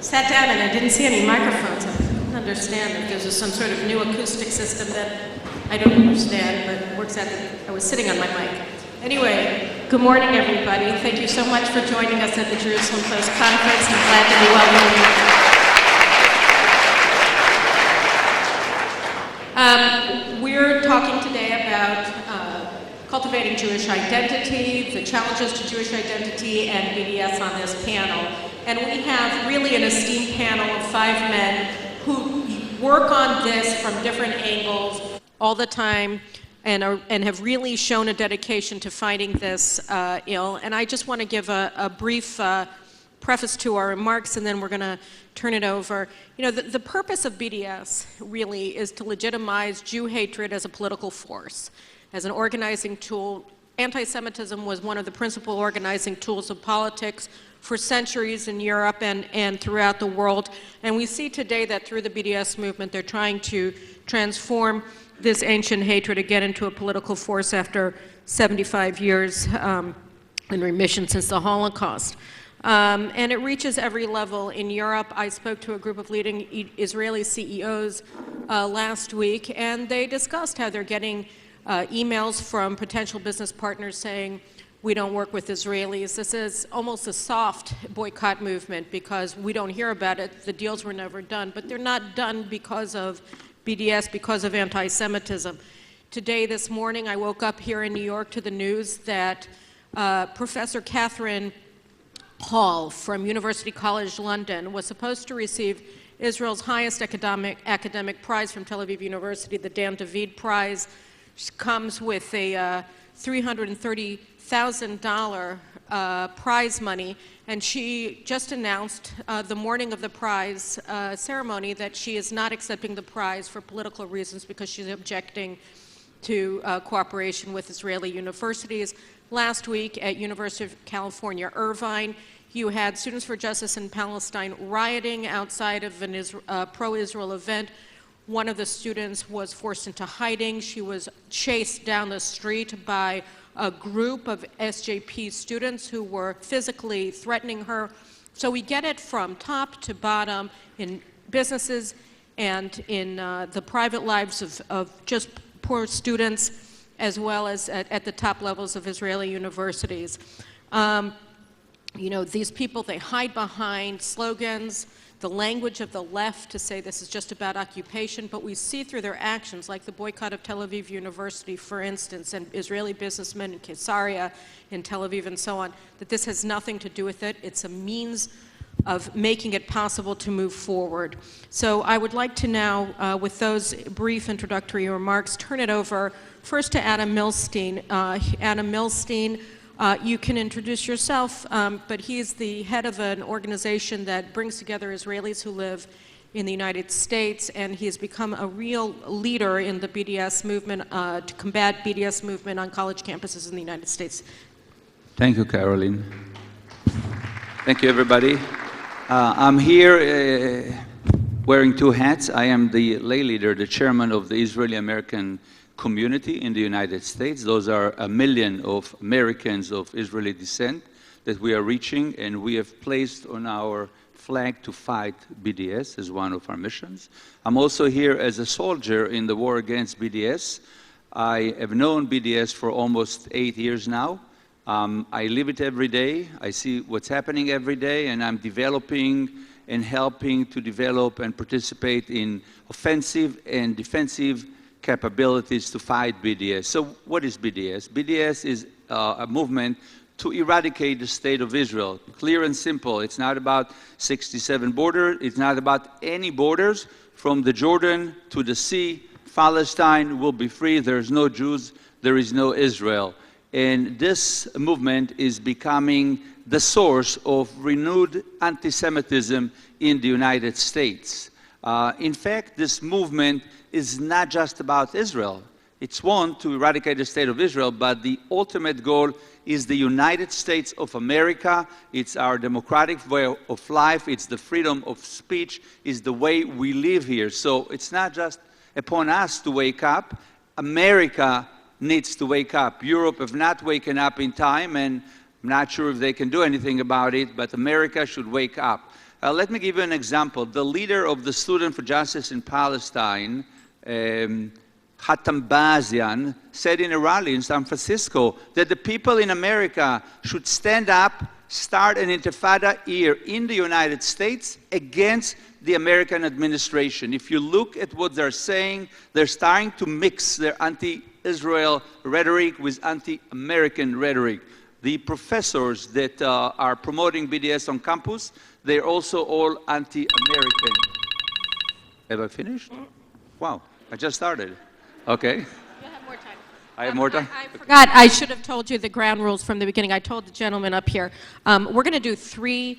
sat down and I didn't see any microphones. I couldn't understand if there's some sort of new acoustic system that I don't understand, but it works out that I was sitting on my mic. Anyway, good morning, everybody. Thank you so much for joining us at the Jerusalem Post Conference. I'm glad to be welcoming you. We're talking today about cultivating Jewish identity, the challenges to Jewish identity, and BDS on this panel. And we have really an esteemed panel of 5 men who work on this from different angles all the time and have really shown a dedication to fighting this ill. And I just want to give a brief preface to our remarks, and then we're going to turn it over. You know, the purpose of BDS really is to legitimize Jew hatred as a political force, as an organizing tool. Anti-Semitism was one of the principal organizing tools of politics for centuries in Europe and throughout the world. And we see today that through the BDS movement, they're trying to transform this ancient hatred again into a political force after 75 years in remission since the Holocaust. And it reaches every level in Europe. I spoke to a group of leading Israeli CEOs last week, and they discussed how they're getting emails from potential business partners saying, we don't work with Israelis. This is almost a soft boycott movement because we don't hear about it. The deals were never done, but they're not done because of BDS, because of anti-Semitism. Today, this morning, I woke up here in New York to the news that Professor Catherine Hall from University College London was supposed to receive Israel's highest academic prize from Tel Aviv University, the Dan David Prize. She comes with a $330,000 prize money, and she just announced the morning of the prize ceremony that she is not accepting the prize for political reasons because she's objecting to cooperation with Israeli universities. Last week at University of California, Irvine, you had Students for Justice in Palestine rioting outside of a pro-Israel event. One of the students was forced into hiding. She was chased down the street by a group of SJP students who were physically threatening her. So we get it from top to bottom in businesses and in the private lives of just poor students, as well as at the top levels of Israeli universities. You know, these people, they hide behind slogans, the language of the left to say this is just about occupation, but we see through their actions, like the boycott of Tel Aviv University, for instance, and Israeli businessmen in Caesarea, in Tel Aviv, and so on, that this has nothing to do with it. It's a means of making it possible to move forward. So I would like to now, with those brief introductory remarks, turn it over first to Adam Milstein. Adam Milstein, you can introduce yourself, but he's the head of an organization that brings together Israelis who live in the United States, and he has become a real leader in the BDS movement, to combat BDS movement on college campuses in the United States. Thank you, Caroline. Thank you, everybody. I'm here wearing 2 hats. I am the lay leader, the chairman of the Israeli-American community in the United States. Those are 1 million of Americans of Israeli descent that we are reaching, and we have placed on our flag to fight BDS as one of our missions. I'm also here as a soldier in the war against BDS. I have known BDS for almost 8 years now. I live it every day. I see what's happening every day, and I'm developing and helping to develop and participate in offensive and defensive capabilities to fight BDS. So what is BDS? BDS is a movement to eradicate the state of Israel. Clear and simple. It's not about 67 borders. It's not about any borders. From the Jordan to the sea, Palestine will be free. There's no Jews. There is no Israel. And this movement is becoming the source of renewed anti-Semitism in the United States. In fact, this movement is not just about Israel. It's one to eradicate the state of Israel, but the ultimate goal is the United States of America. It's our democratic way of life. It's the freedom of speech. It's the way we live here. So it's not just upon us to wake up. America needs to wake up. Europe have not waken up in time, and I'm not sure if they can do anything about it, but America should wake up. Let me give you an example. The leader of the Student for Justice in Palestine, Hatem Bazian, said in a rally in San Francisco that the people in America should stand up, start an intifada here in the United States against the American administration. If you look at what they're saying, they're starting to mix their anti-Israel rhetoric with anti-American rhetoric. The professors that are promoting BDS on campus, they're also all anti-American. Have I finished? Wow, I just started. Okay. You'll have more time. I have more time? I forgot, I should have told you the ground rules from the beginning. I told the gentleman up here. We're going to do 3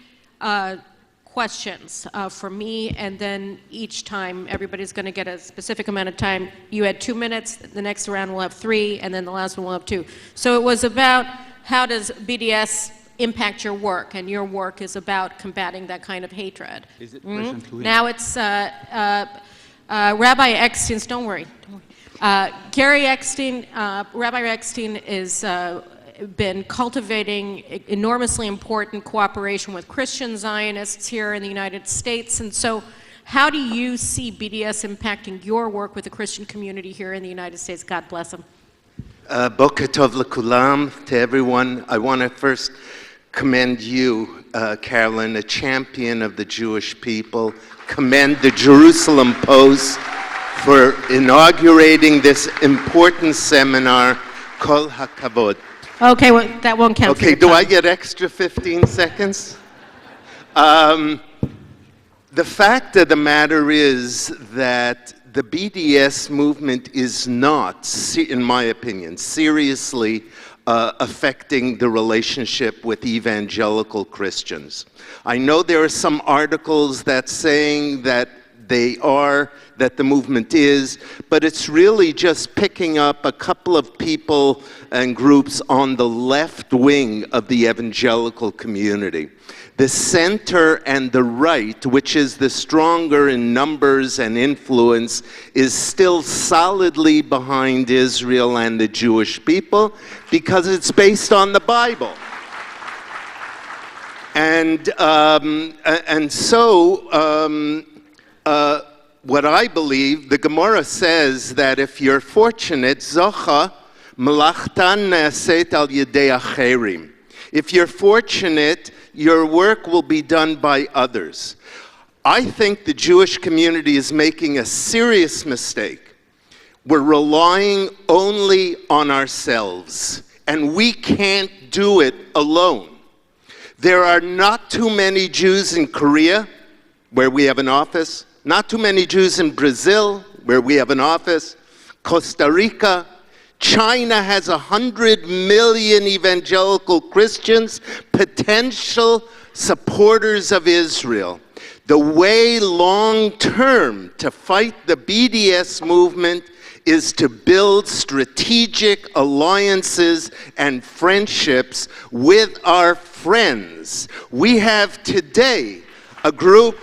questions for me, and then each time everybody's going to get a specific amount of time. You had 2 minutes, the next round will have 3, and then the last one will have 2. So it was about how does BDS impact your work, and your work is about combating that kind of hatred. Is it President Louis? Now it's Rabbi Eckstein, don't worry. Gary Eckstein, Rabbi Eckstein is been cultivating enormously important cooperation with Christian Zionists here in the United States. And so how do you see BDS impacting your work with the Christian community here in the United States? God bless him. Boker tov lekulam, to everyone. I want to first commend you, Carolyn, a champion of the Jewish people. Commend the Jerusalem Post for inaugurating this important seminar, Kol HaKavod. Okay, well, that won't count. Okay, do I get extra 15 seconds? The fact of the matter is that the BDS movement is not, in my opinion, seriously affecting the relationship with evangelical Christians. I know there are some articles that saying that that the movement is, but it's really just picking up a couple of people and groups on the left wing of the evangelical community. The center and the right, which is the stronger in numbers and influence, is still solidly behind Israel and the Jewish people because it's based on the Bible. And so what I believe, the Gemara says that if you're fortunate, Zocha melachtan ne'aset al yedei acherim. If you're fortunate, your work will be done by others. I think the Jewish community is making a serious mistake. We're relying only on ourselves, and we can't do it alone. There are not too many Jews in Korea, where we have an office, not too many Jews in Brazil, where we have an office, Costa Rica. China has 100 million evangelical Christians, potential supporters of Israel. The way long-term to fight the BDS movement is to build strategic alliances and friendships with our friends. We have today a group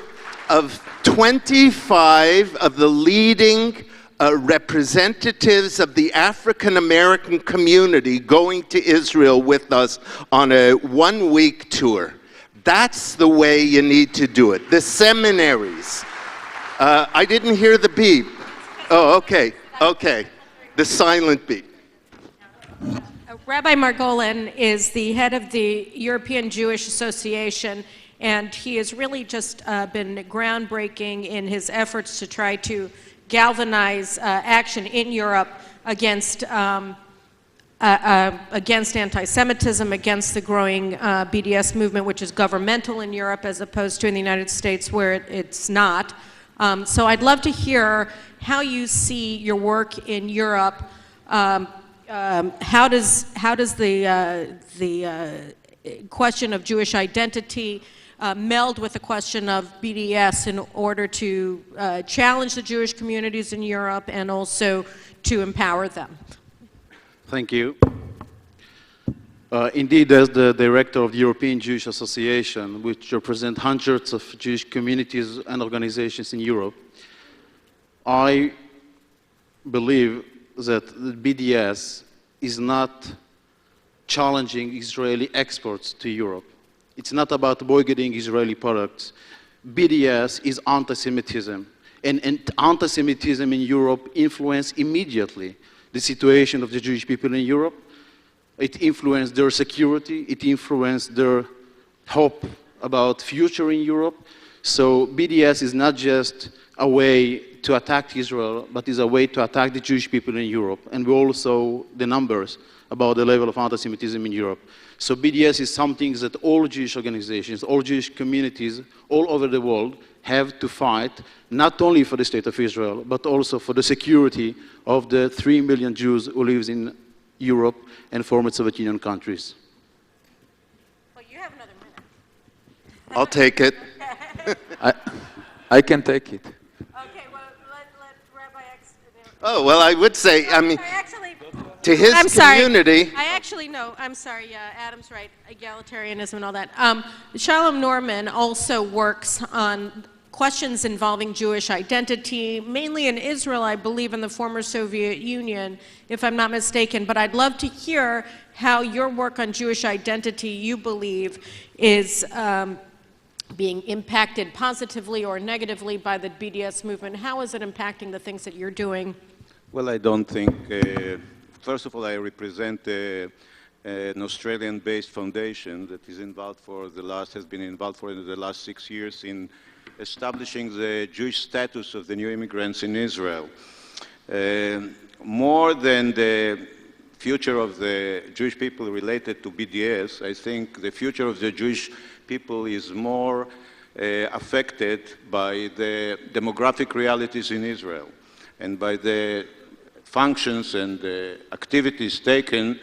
of 25 of the leading representatives of the African American community going to Israel with us on a one-week tour. That's the way you need to do it. The seminaries. I didn't hear the beep. Oh, okay, okay. The silent beep. Rabbi Margolin is the head of the European Jewish Association, and he has really just been groundbreaking in his efforts to try to galvanize action in Europe against anti-Semitism, against the growing BDS movement, which is governmental in Europe as opposed to in the United States where it's not. So I'd love to hear how you see your work in Europe. How does the question of Jewish identity meld with the question of BDS in order to challenge the Jewish communities in Europe and also to empower them? Thank you. Indeed, as the director of the European Jewish Association, which represents hundreds of Jewish communities and organizations in Europe, I believe that the BDS is not challenging Israeli exports to Europe. It's not about boycotting Israeli products. BDS is anti-Semitism. And anti-Semitism in Europe influenced immediately the situation of the Jewish people in Europe. It influenced their security. It influenced their hope about future in Europe. So BDS is not just a way to attack Israel, but is a way to attack the Jewish people in Europe. And we also the numbers about the level of anti-Semitism in Europe. So BDS is something that all Jewish organizations, all Jewish communities all over the world have to fight, not only for the state of Israel, but also for the security of the 3 million Jews who live in Europe and former Soviet Union countries. Well, you have another minute. I'll take it. I can take it. Okay, well, let Rabbi X... Oh, well, I would say, I mean, Actually, to his I'm sorry. community, I actually know. I'm sorry. Yeah, Adam's right. Egalitarianism and all that. Shalom Norman also works on questions involving Jewish identity, mainly in Israel, I believe, in the former Soviet Union, if I'm not mistaken. But I'd love to hear how your work on Jewish identity, you believe, is being impacted positively or negatively by the BDS movement. How is it impacting the things that you're doing? Well, I don't think, first of all, I represent an Australian-based foundation that is involved has been involved for the last 6 years in establishing the Jewish status of the new immigrants in Israel. More than the future of the Jewish people related to BDS, I think the future of the Jewish people is more affected by the demographic realities in Israel and by the functions and activities taken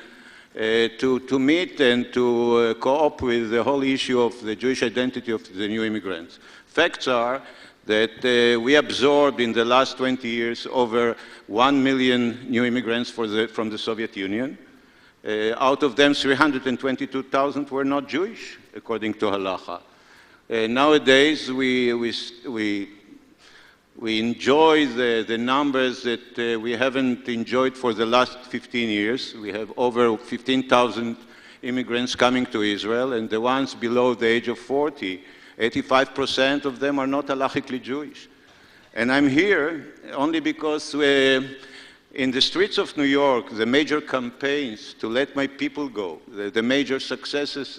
to meet and to cope with the whole issue of the Jewish identity of the new immigrants. Facts are that we absorbed in the last 20 years over 1 million new immigrants from the Soviet Union. Out of them, 322,000 were not Jewish, according to halacha. Nowadays, we enjoy the numbers that we haven't enjoyed for the last 15 years. We have over 15,000 immigrants coming to Israel, and the ones below the age of 40, 85% of them are not halachically Jewish. And I'm here only because in the streets of New York, the major campaigns to let my people go, the major successes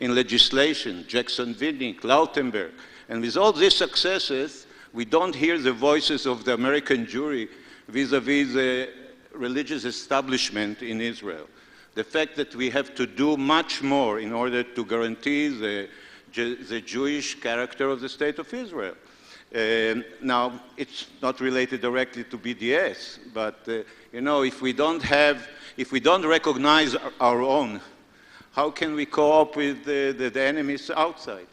in legislation, Jackson-Vinnick, Lautenberg, and with all these successes, we don't hear the voices of the American Jewry vis-à-vis the religious establishment in Israel. The fact that we have to do much more in order to guarantee the Jewish character of the State of Israel. Now, it's not related directly to BDS, but you know, if we don't recognize our own, how can we cope with the enemies outside?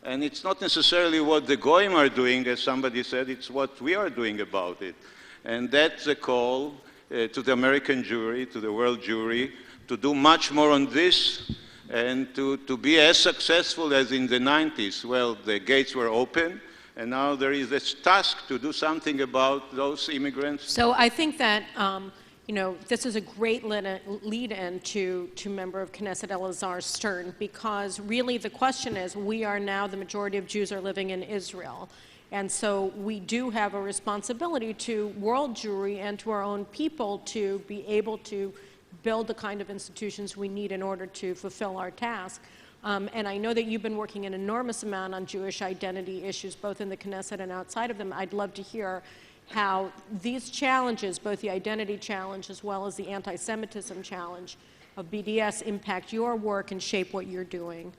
And it's not necessarily what the Goyim are doing, as somebody said, it's what we are doing about it. And that's a call to the American Jewry, to the world Jewry, to do much more on this and to be as successful as in the 90s. Well, the gates were open, and now there is this task to do something about those immigrants. So I think that, you know, this is a great lead-in to member of Knesset Elazar Stern, because really the question is, we are now, the majority of Jews are living in Israel. And so we do have a responsibility to world Jewry and to our own people to be able to build the kind of institutions we need in order to fulfill our task. And I know that you've been working an enormous amount on Jewish identity issues, both in the Knesset and outside of them. I'd love to hear how these challenges, both the identity challenge as well as the anti-Semitism challenge of BDS, impact your work and shape what you're doing.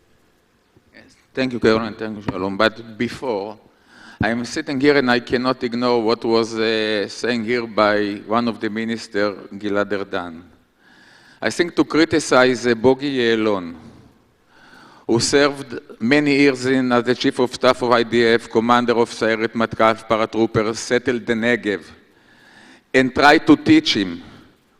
Yes. Thank you, Carolyn. Thank you, Shalom. But before, I'm sitting here and I cannot ignore what was saying here by one of the ministers, Gilad Erdan. I think to criticize Bogi Yelon, who served many years as the chief of staff of IDF, commander of Sayeret Matkal paratroopers, settled the Negev, and try to teach him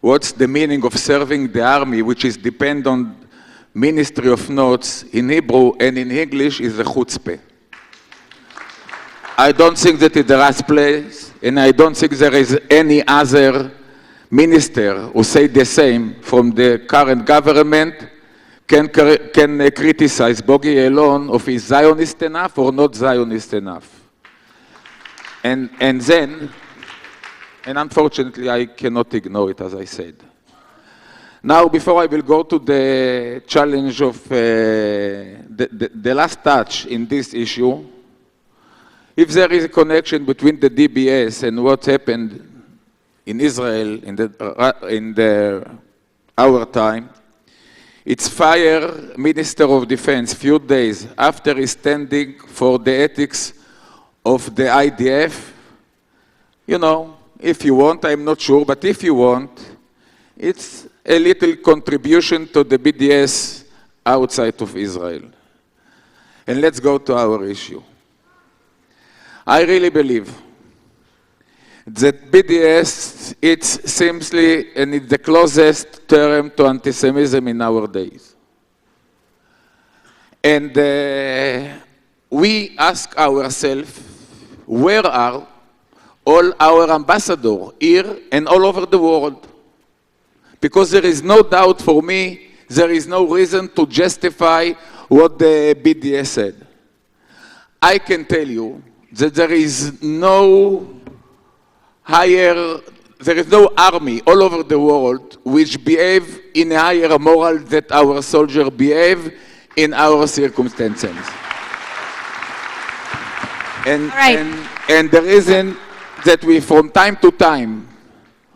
what's the meaning of serving the army, which is depend on Ministry of Notes in Hebrew and in English, is a chutzpah. I don't think that it's the right place, and I don't think there is any other minister who say the same from the current government, can criticize Bogi Ya'alon of is Zionist enough or not Zionist enough. And then, and unfortunately I cannot ignore it, as I said. Now, before I will go to the challenge of the last touch in this issue, if there is a connection between the DBS and what happened in Israel in our time, it's fire Minister of Defense few days after he's standing for the ethics of the IDF. You know, if you want, I'm not sure, but if you want, it's a little contribution to the BDS outside of Israel. And let's go to our issue. I really believe that BDS, it's simply, and it's the closest term to anti-Semitism in our days. And we ask ourselves, where are all our ambassadors here and all over the world? Because there is no doubt for me, there is no reason to justify what the BDS said. I can tell you that there is no army all over the world which behave in a higher moral that our soldiers behave in our circumstances. And, Right. and the reason that we, from time to time,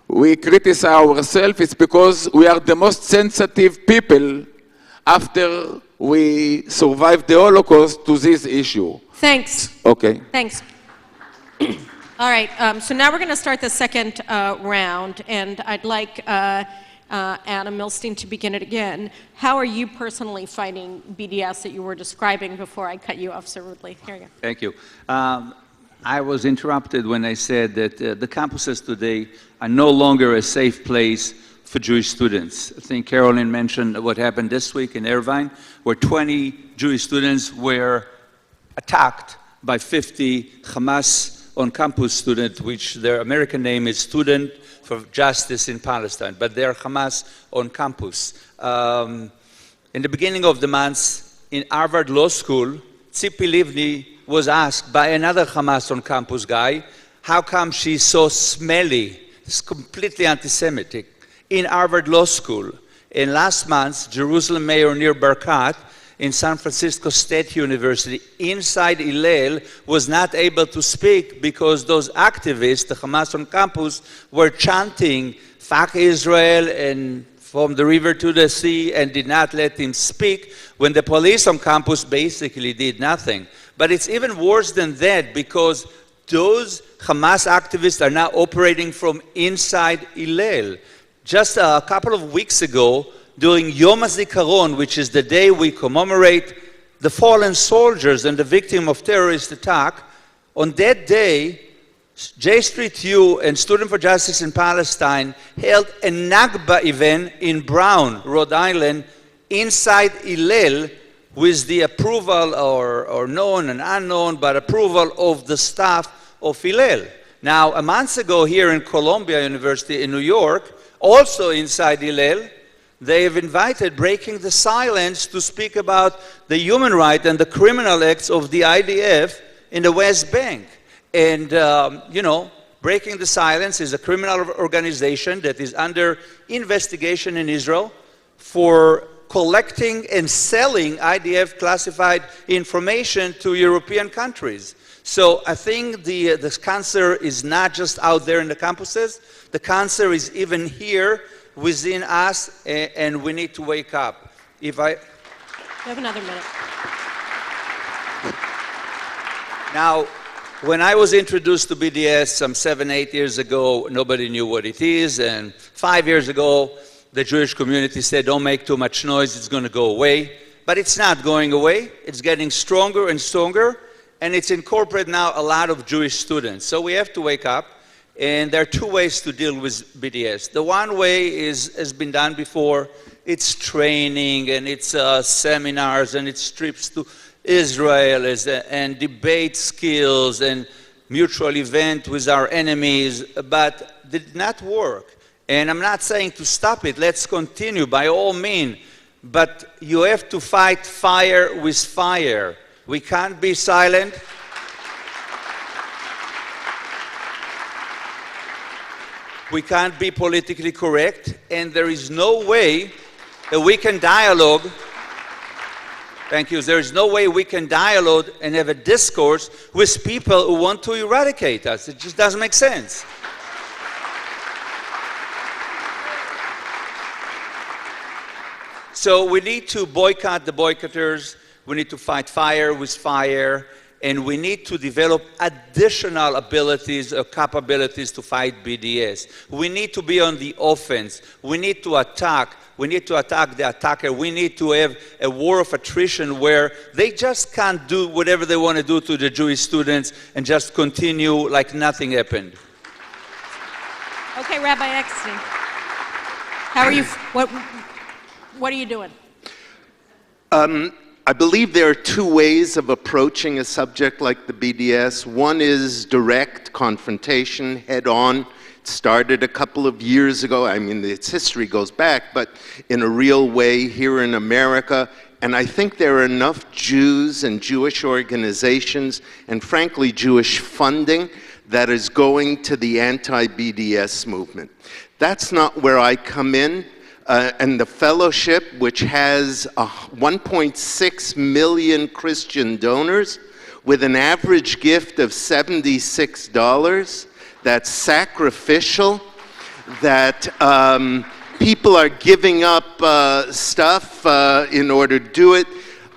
we criticize ourselves is because we are the most sensitive people after we survived the Holocaust to this issue. Thanks. Okay. Thanks. All right, so now we're going to start the second round, and I'd like Adam Milstein to begin it again. How are you personally fighting BDS that you were describing before I cut you off so rudely? Here you go. Thank you. I was interrupted when I said that the campuses today are no longer a safe place for Jewish students. I think Carolyn mentioned what happened this week in Irvine, where 20 Jewish students were attacked by 50 Hamas on-campus students, which their American name is Student for Justice in Palestine, but they're Hamas on campus. In the beginning of the month, in Harvard Law School, Tzipi Livni was asked by another Hamas on-campus guy, how come she's so smelly? It's completely anti-Semitic. In Harvard Law School. And last month, Jerusalem Mayor Nir Barkat in San Francisco State University inside Hillel was not able to speak because those activists, the Hamas on campus, were chanting Fuck Israel and from the river to the sea and did not let him speak when the police on campus basically did nothing. But it's even worse than that because those Hamas activists are now operating from inside Hillel. Just a couple of weeks ago, during Yom HaZikaron, which is the day we commemorate the fallen soldiers and the victim of terrorist attack, on that day, J Street U and Student for Justice in Palestine held a Nakba event in Brown, Rhode Island, inside Hillel, with the approval, or known and unknown, but approval of the staff of Hillel. Now, a month ago here in Columbia University in New York, also inside Hillel, they have invited Breaking the Silence to speak about the human rights and the criminal acts of the IDF in the West Bank. And, you know, Breaking the Silence is a criminal organization that is under investigation in Israel for collecting and selling IDF classified information to European countries. So I think the cancer is not just out there in the campuses. The cancer is even here within us, and we need to wake up. You have another minute. Now, when I was introduced to BDS some 7-8 years ago, nobody knew what it is, and 5 years ago, the Jewish community said, don't make too much noise, it's going to go away. But it's not going away. It's getting stronger and stronger, and it's incorporated now a lot of Jewish students. So we have to wake up. And there are two ways to deal with BDS. The one way has been done before. It's training, and it's seminars, and it's trips to Israel, and debate skills, and mutual event with our enemies, but did not work. And I'm not saying to stop it. Let's continue by all means. but you have to fight fire with fire. We can't be silent. We can't be politically correct, and there is no way that we can dialogue. Thank you. There is no way we can dialogue and have a discourse with people who want to eradicate us. It just doesn't make sense. So we need to boycott the boycotters. We need to fight fire with fire. And we need to develop additional abilities or capabilities to fight BDS. We need to be on the offense. We need to attack. We need to attack the attacker. We need to have a war of attrition where they just can't do whatever they want to do to the Jewish students and just continue like nothing happened. Okay, Rabbi Eckstein. How are you? What are you doing? I believe there are two ways of approaching a subject like the BDS. One is direct confrontation, head-on. It started a couple of years ago. I mean, its history goes back, but in a real way here in America. And I think there are enough Jews and Jewish organizations, and frankly, Jewish funding, that is going to the anti-BDS movement. That's not where I come in. And the fellowship, which has 1.6 million Christian donors with an average gift of $76, that's sacrificial, that people are giving up stuff in order to do it.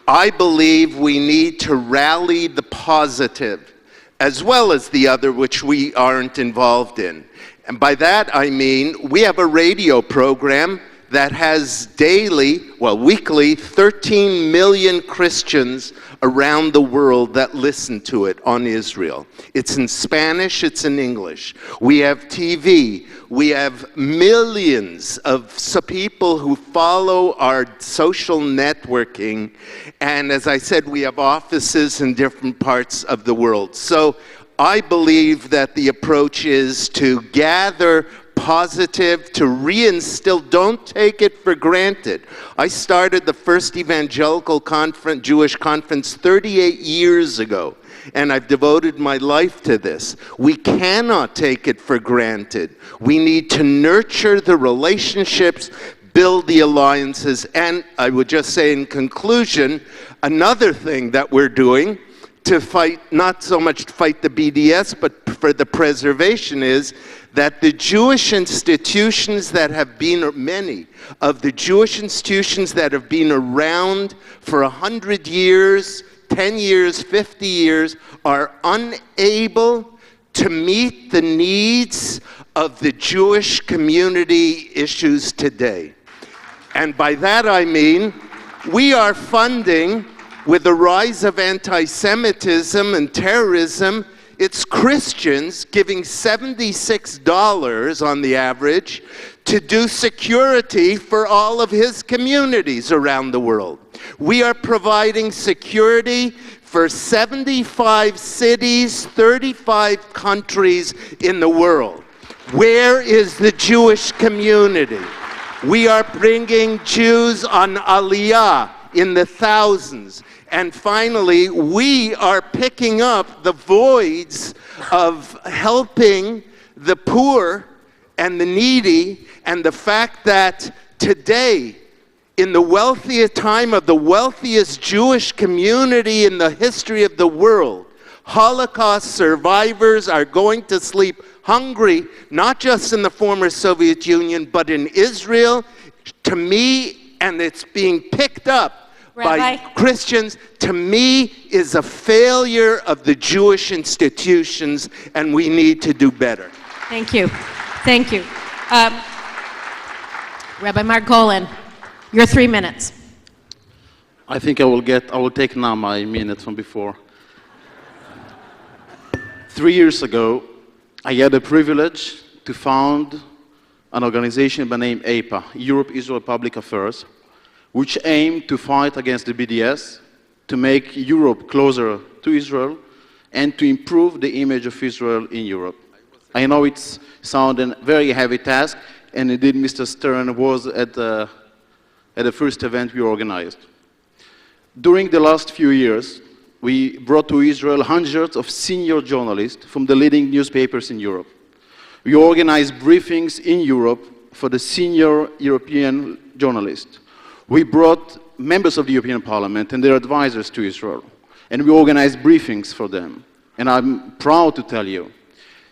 I believe we need to rally the positive as well as the other, which we aren't involved in. And by that I mean we have a radio program that has weekly, 13 million Christians around the world that listen to it on Israel. It's in Spanish, it's in English. We have TV. We have millions of people who follow our social networking. And as I said, we have offices in different parts of the world. So I believe that the approach is to gather positive, to reinstill, don't take it for granted. I started the first evangelical Jewish conference 38 years ago, and I've devoted my life to this. We cannot take it for granted. We need to nurture the relationships, build the alliances, and I would just say in conclusion, another thing that we're doing to fight, not so much to fight the BDS, but for the preservation is that the Jewish institutions that have been, many of the Jewish institutions that have been around for 100 years, 10 years, 50 years, are unable to meet the needs of the Jewish community issues today. And by that I mean, we are funding, with the rise of anti-Semitism and terrorism, it's Christians giving $76 on the average to do security for all of his communities around the world. We are providing security for 75 cities, 35 countries in the world. Where is the Jewish community? We are bringing Jews on Aliyah in the thousands. And finally, we are picking up the voids of helping the poor and the needy, and the fact that today, in the wealthiest time of the wealthiest Jewish community in the history of the world, Holocaust survivors are going to sleep hungry, not just in the former Soviet Union, but in Israel. To me, and it's being picked up by Christians, to me, is a failure of the Jewish institutions, and we need to do better. Thank you. Thank you. Rabbi Margolin, your 3 minutes. I think I will take now my minute from before. 3 years ago, I had the privilege to found an organization by name EIPA, Europe-Israel Public Affairs, which aimed to fight against the BDS, to make Europe closer to Israel, and to improve the image of Israel in Europe. I know it's sounding a very heavy task, and indeed Mr. Stern was at the at the first event we organized. During the last few years, we brought to Israel hundreds of senior journalists from the leading newspapers in Europe. We organized briefings in Europe for the senior European journalists. We brought members of the European Parliament and their advisors to Israel, and we organized briefings for them. And I'm proud to tell you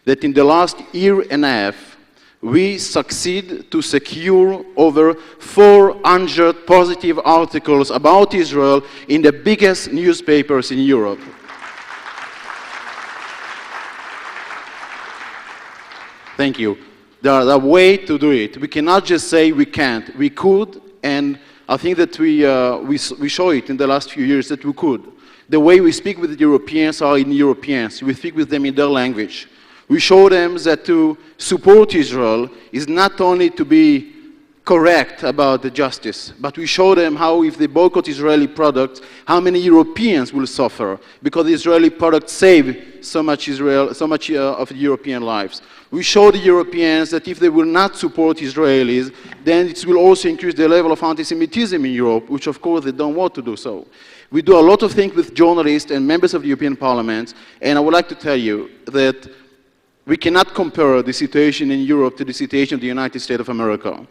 that in the last year and a half, we succeed to secure over 400 positive articles about Israel in the biggest newspapers in Europe. Thank you. There are a way to do it. We cannot just say we can't. We could, and I think that we show it in the last few years that we could. The way we speak with the Europeans are in Europeans. We speak with them in their language. We show them that to support Israel is not only to be correct about the justice, but we show them how if they boycott Israeli products, how many Europeans will suffer because Israeli products save so much of the European lives. We show the Europeans that if they will not support Israelis, then it will also increase the level of anti-Semitism in Europe, which of course they don't want to do so. We do a lot of things with journalists and members of the European Parliament, and I would like to tell you that we cannot compare the situation in Europe to the situation of the United States of America.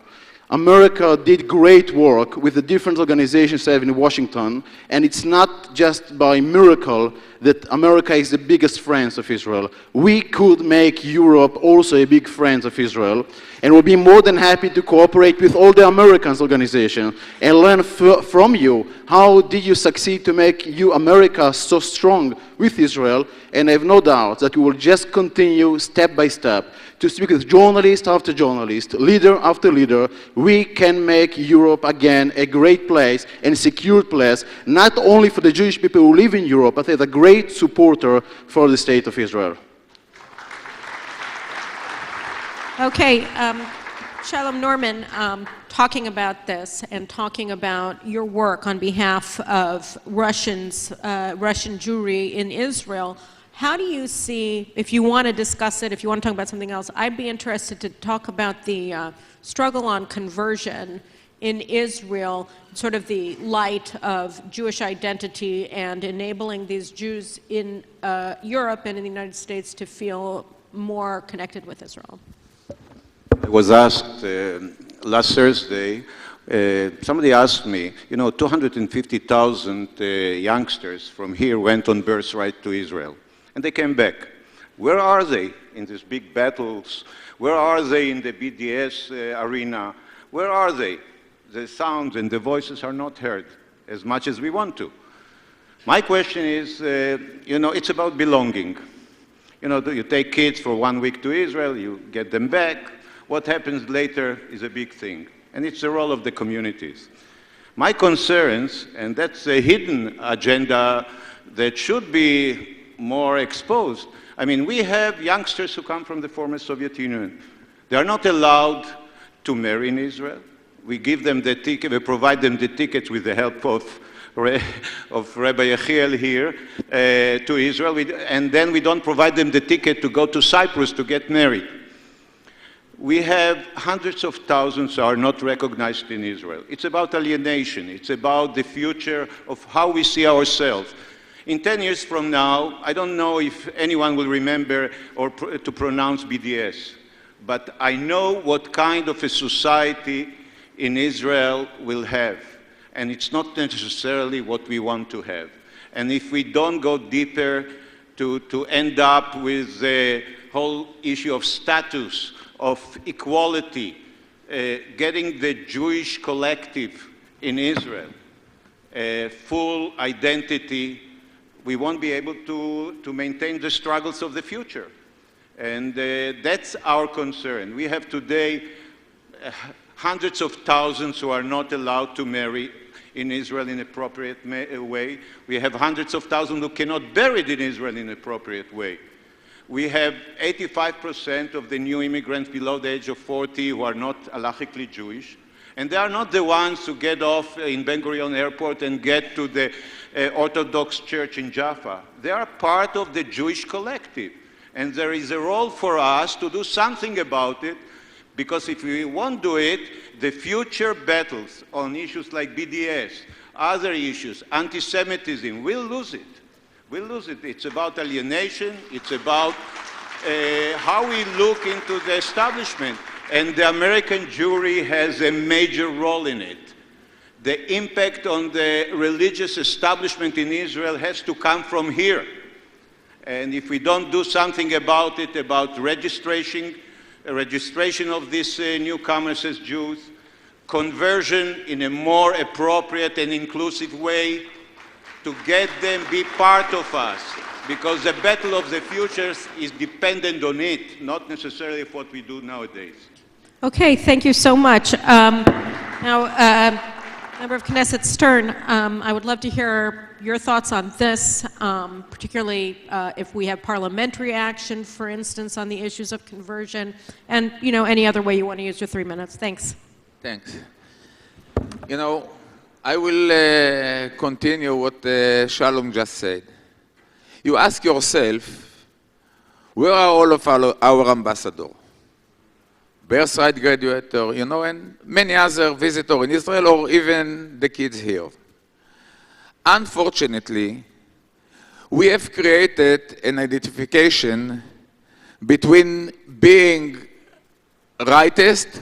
America did great work with the different organizations they have in Washington, and it's not just by miracle that America is the biggest friend of Israel. We could make Europe also a big friend of Israel, and we'll be more than happy to cooperate with all the Americans organizations and learn from you. How did you succeed to make America so strong with Israel? And I have no doubt that we will just continue step by step to speak with journalist after journalist, leader after leader. We can make Europe again a great place and secure place, not only for the Jewish people who live in Europe, but as a great supporter for the state of Israel. Okay, Shalom Norman, talking about this and talking about your work on behalf of Russian Jewry in Israel, how do you see, if you want to discuss it, if you want to talk about something else, I'd be interested to talk about the struggle on conversion in Israel, sort of the light of Jewish identity and enabling these Jews in Europe and in the United States to feel more connected with Israel. I was asked last Thursday, somebody asked me, 250,000 youngsters from here went on birthright to Israel. And they came back. Where are they in these big battles? Where are they in the BDS arena? Where are they? The sounds and the voices are not heard as much as we want to. My question is, it's about belonging. You take kids for 1 week to Israel, you get them back. What happens later is a big thing. And it's the role of the communities. My concerns, and that's a hidden agenda that should be more exposed. I mean, we have youngsters who come from the former Soviet Union. They are not allowed to marry in Israel. We give them the ticket, we provide them the tickets with the help of Rabbi Yechiel here to Israel, and then we don't provide them the ticket to go to Cyprus to get married. We have hundreds of thousands who are not recognized in Israel. It's about alienation. It's about the future of how we see ourselves. In 10 years from now, I don't know if anyone will remember or to pronounce BDS, but I know what kind of a society in Israel will have, and it's not necessarily what we want to have. And if we don't go deeper to end up with the whole issue of status, of equality, getting the Jewish collective in Israel full identity, we won't be able to maintain the struggles of the future. And that's our concern. We have today hundreds of thousands who are not allowed to marry in Israel in an appropriate way. We have hundreds of thousands who cannot be buried in Israel in an appropriate way. We have 85% of the new immigrants below the age of 40 who are not halachically Jewish. And they are not the ones who get off in Ben Gurion Airport and get to the Orthodox Church in Jaffa. They are part of the Jewish collective. And there is a role for us to do something about it, Because if we won't do it, the future battles on issues like BDS, other issues, anti-Semitism, we'll lose it. We'll lose it. It's about alienation. It's about how we look into the establishment. And the American Jewry has a major role in it. The impact on the religious establishment in Israel has to come from here. And if we don't do something about it, about registration of these newcomers as Jews, conversion in a more appropriate and inclusive way, to get them be part of us, because the battle of the futures is dependent on it, not necessarily what we do nowadays. Okay, thank you so much. Now, Member of Knesset Stern, I would love to hear your thoughts on this, particularly if we have parliamentary action, for instance, on the issues of conversion, and any other way you want to use your 3 minutes. Thanks. Thanks. I will continue what Shalom just said. You ask yourself, where are all of our ambassadors? Birthright graduator, and many other visitors in Israel, or even the kids here. Unfortunately, we have created an identification between being rightist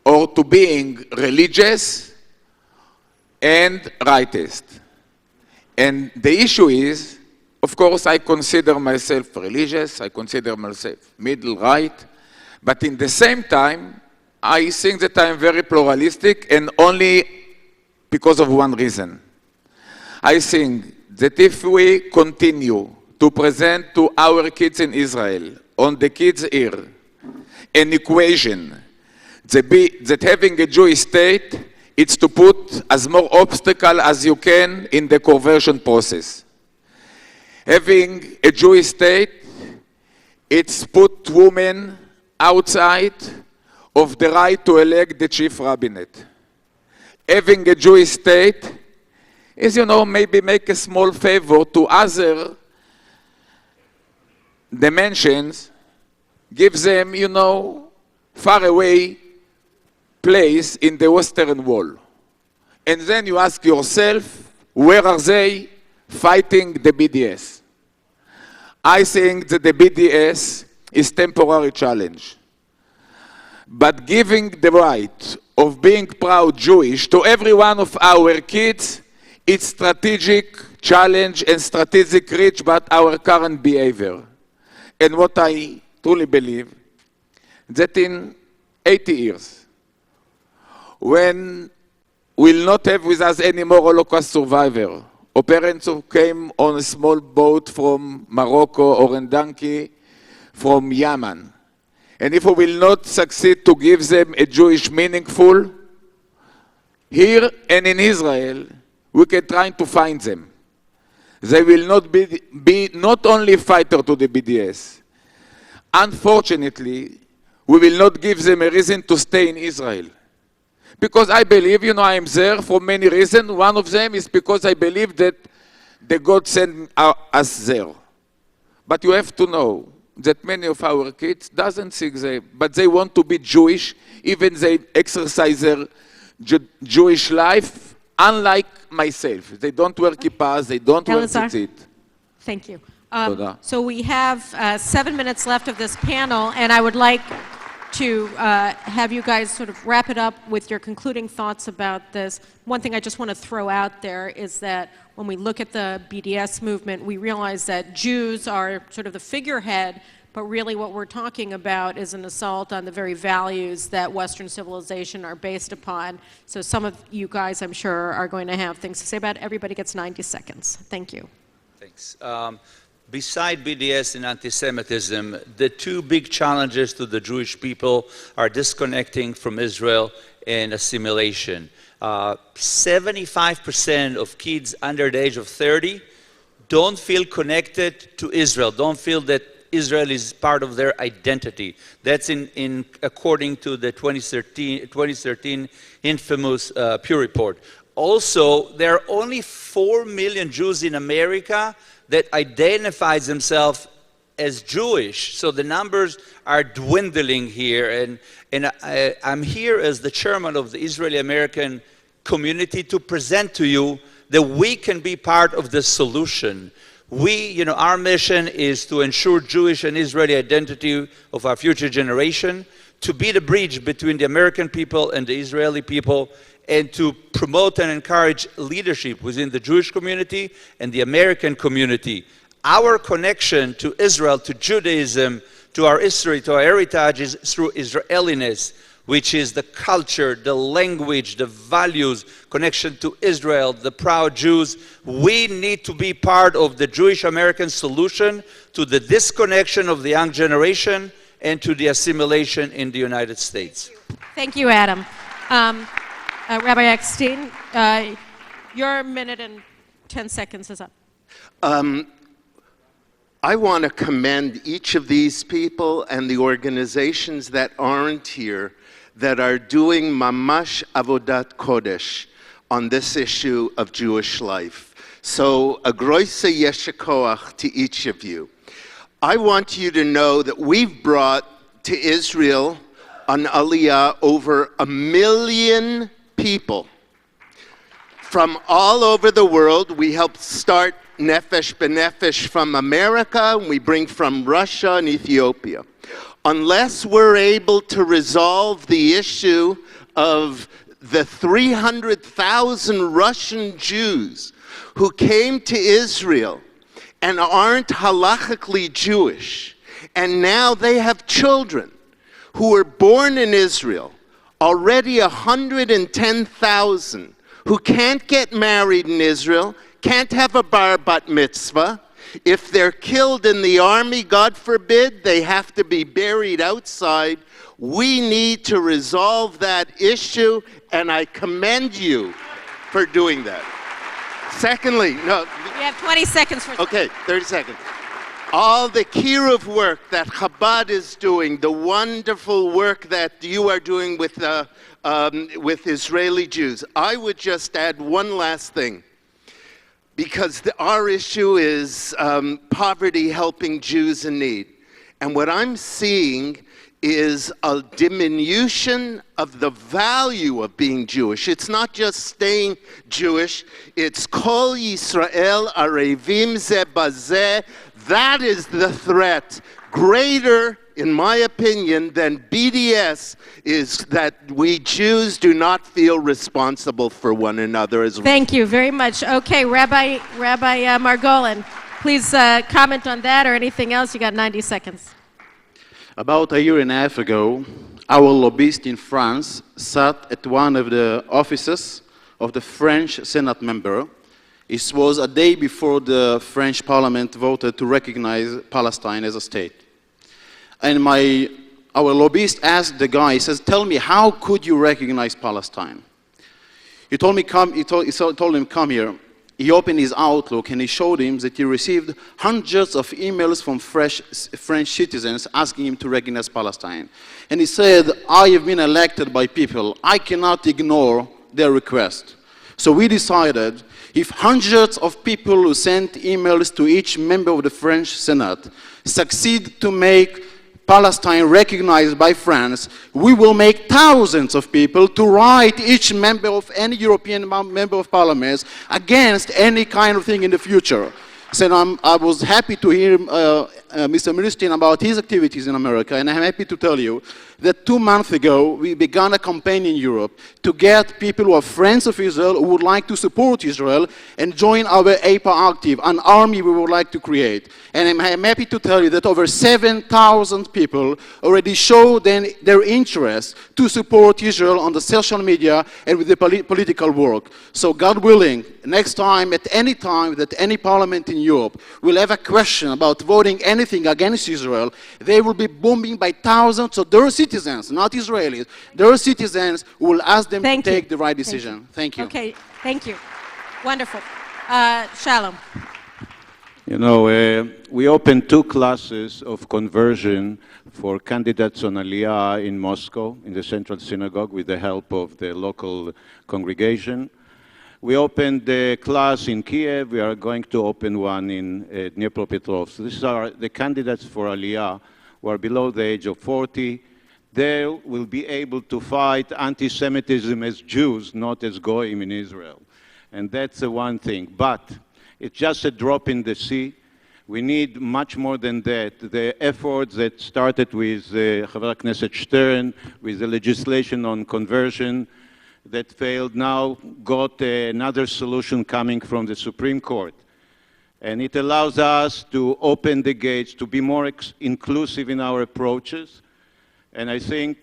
or to being religious and rightist. And the issue is, of course, I consider myself religious, I consider myself middle right, but in the same time, I think that I'm very pluralistic, and only because of one reason. I think that if we continue to present to our kids in Israel, on the kids' ear, an equation that having a Jewish state, it's to put as more obstacle as you can in the conversion process. Having a Jewish state, it's put women outside of the right to elect the chief rabbinate. Having a Jewish state is, maybe make a small favor to other dimensions, gives them, far away place in the Western Wall. And then you ask yourself, where are they fighting the BDS? I think that the BDS is temporary challenge. But giving the right of being proud Jewish to every one of our kids, it's strategic challenge and strategic reach about our current behavior. And what I truly believe, that in 80 years, when we'll not have with us any more Holocaust survivor, or parents who came on a small boat from Morocco or in donkey from Yemen. And if we will not succeed to give them a Jewish meaningful, here and in Israel, we can try to find them. They will not be not only fighter to the BDS. Unfortunately, we will not give them a reason to stay in Israel. Because I believe, I am there for many reasons. One of them is because I believe that the God sent us there. But you have to know that many of our kids doesn't think but they want to be Jewish, even they exercise their Jewish life, unlike myself. They don't wear kippahs, they don't wear tzitzit. Thank you. So we have 7 minutes left of this panel, and I would like to have you guys sort of wrap it up with your concluding thoughts about this. One thing I just want to throw out there is that when we look at the BDS movement, we realize that Jews are sort of the figurehead, but really what we're talking about is an assault on the very values that Western civilization are based upon. So some of you guys, I'm sure, are going to have things to say about it. Everybody gets 90 seconds. Thank you. Thanks. Beside BDS and anti-Semitism, the two big challenges to the Jewish people are disconnecting from Israel and assimilation. 75% of kids under the age of 30 don't feel connected to Israel, don't feel that Israel is part of their identity. That's according to the 2013 infamous Pew Report. Also, there are only 4 million Jews in America that identifies themselves as Jewish. So the numbers are dwindling here. And I'm here as the chairman of the Israeli American community to present to you that we can be part of the solution. Our mission is to ensure Jewish and Israeli identity of our future generation, to be the bridge between the American people and the Israeli people, and to promote and encourage leadership within the Jewish community and the American community. Our connection to Israel, to Judaism, to our history, to our heritage is through Israeliness, which is the culture, the language, the values, connection to Israel, the proud Jews. We need to be part of the Jewish American solution to the disconnection of the young generation and to the assimilation in the United States. Thank you, Adam. Rabbi Eckstein, your minute and 10 seconds is up. I want to commend each of these people and the organizations that aren't here that are doing mamash avodat kodesh on this issue of Jewish life. So a groise yeshikoach to each of you. I want you to know that we've brought to Israel an aliyah over 1 million people from all over the world. We helped start Nefesh B'Nefesh from America, and we bring from Russia and Ethiopia. Unless we're able to resolve the issue of the 300,000 Russian Jews who came to Israel and aren't halachically Jewish, and now they have children who were born in Israel, already 110,000 who can't get married in Israel, can't have a bar bat mitzvah. If they're killed in the army, God forbid, they have to be buried outside. We need to resolve that issue, and I commend you for doing that. Secondly, no. We have 20 seconds for... Okay, 30 seconds. All the kiruv work that Chabad is doing, the wonderful work that you are doing with Israeli Jews. I would just add one last thing. Because our issue is poverty helping Jews in need. And what I'm seeing is a diminution of the value of being Jewish. It's not just staying Jewish, it's Kol Yisrael Arevim Ze Bazeh. That is the threat. Greater, in my opinion, than BDS is that we Jews do not feel responsible for one another as well. Thank you very much. Okay, Rabbi Margolin, please comment on that or anything else. You got 90 seconds. About a year and a half ago, our lobbyist in France sat at one of the offices of the French Senate member. It was a day before the French Parliament voted to recognize Palestine as a state. And our lobbyist asked the guy, he says, tell me, how could you recognize Palestine? He told him, come here. He opened his Outlook and he showed him that he received hundreds of emails from French citizens asking him to recognize Palestine. And he said, I have been elected by people. I cannot ignore their request. So we decided, if hundreds of people who sent emails to each member of the French Senate succeed to make Palestine recognized by France, we will make thousands of people to write each member of any European member of parliament against any kind of thing in the future. So I was happy to hear Mr. Milstein about his activities in America, and I'm happy to tell you that 2 months ago we began a campaign in Europe to get people who are friends of Israel, who would like to support Israel and join our APA Active, an army we would like to create. And I'm happy to tell you that over 7,000 people already showed their interest to support Israel on the social media and with the political work. So God willing, next time, at any time that any parliament in Europe will have a question about voting anything against Israel, they will be bombing by thousands of their citizens, not Israelis, their citizens who will ask them to take the right decision. Thank you. Okay, thank you. Wonderful. Shalom. You know, we opened 2 classes of conversion for candidates on Aliyah in Moscow, in the Central Synagogue, with the help of the local congregation. We opened the class in Kiev. We are going to open one in Dnipropetrovsk. These are the candidates for Aliyah who are below the age of 40. They will be able to fight anti-Semitism as Jews, not as Goyim in Israel. And that's the one thing. But it's just a drop in the sea. We need much more than that. The efforts that started with Chaver Knesset Stern, with the legislation on conversion that failed, now got another solution coming from the Supreme Court. And it allows us to open the gates, to be more inclusive in our approaches. And I think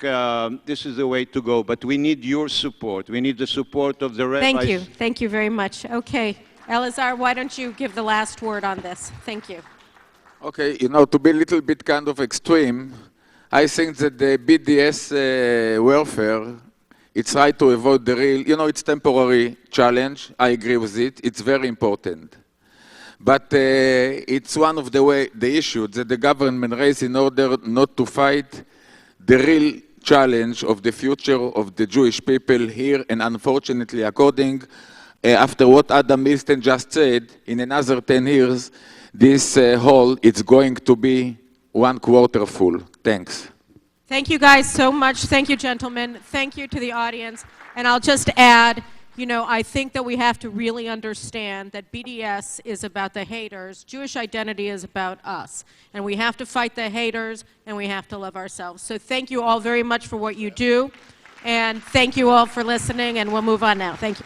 this is the way to go. But we need your support. We need the support of the rabbis. Thank you. Thank you very much. Okay. Elazar, why don't you give the last word on this? Thank you. Okay, you know, to be a little bit kind of extreme, I think that the BDS welfare, it's right to avoid the real, you know, it's temporary challenge. I agree with it. It's very important. But it's one of the issues that the government raised in order not to fight the real challenge of the future of the Jewish people here. And unfortunately, according after what Adam Milstein just said, in another 10 years, this hall is going to be 1/4 full. Thanks. Thank you guys so much. Thank you, gentlemen. Thank you to the audience. And I'll just add, you know, I think that we have to really understand that BDS is about the haters. Jewish identity is about us. And we have to fight the haters, and we have to love ourselves. So thank you all very much for what you do. And thank you all for listening, and we'll move on now. Thank you.